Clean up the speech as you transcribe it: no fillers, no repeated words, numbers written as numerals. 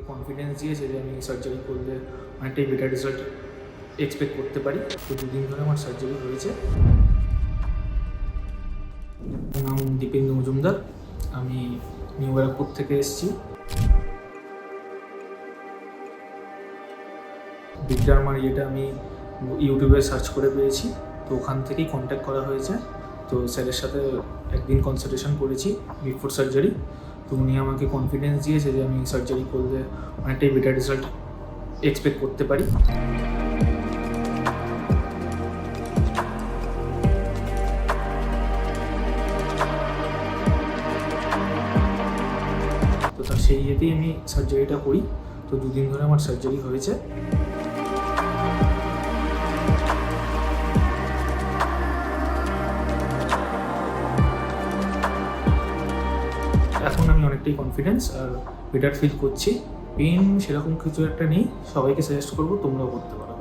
Confidence দিয়েছে যে আমি সার্জারি করলে অনেকটাই বেটার রেজাল্ট এক্সপেক্ট করতে পারি। তো দুদিন ধরে আমার সার্জারি হয়েছে। নাম দীপেন্দু মজুমদার, আমি নিউ ব্যারাকপুর থেকে এসেছি। বিগডার্মার ইয়েটা আমি ইউটিউবে সার্চ করে পেয়েছি, তো ওখান থেকেই কন্ট্যাক্ট করা হয়েছে। তো স্যারের সাথে একদিন কনসালটেশন করেছি বিফোর সার্জারি। তো উনি আমাকে কনফিডেন্স দিয়েছে যে আমি সার্জারি করলে অনেকটাই বেটার রেজাল্ট এক্সপেক্ট করতে পারি। তো তার সেই ইয়েতেই আমি সার্জারিটা করি। তো দুদিন ধরে আমার সার্জারি হয়েছে। এখন আমি অনেকটাই কনফিডেন্স আর বেটার ফিল করছি। পেন সেরকম কিছু একটা নেই, সবাইকে সাজেস্ট করবো তোমরাও করতে পারো।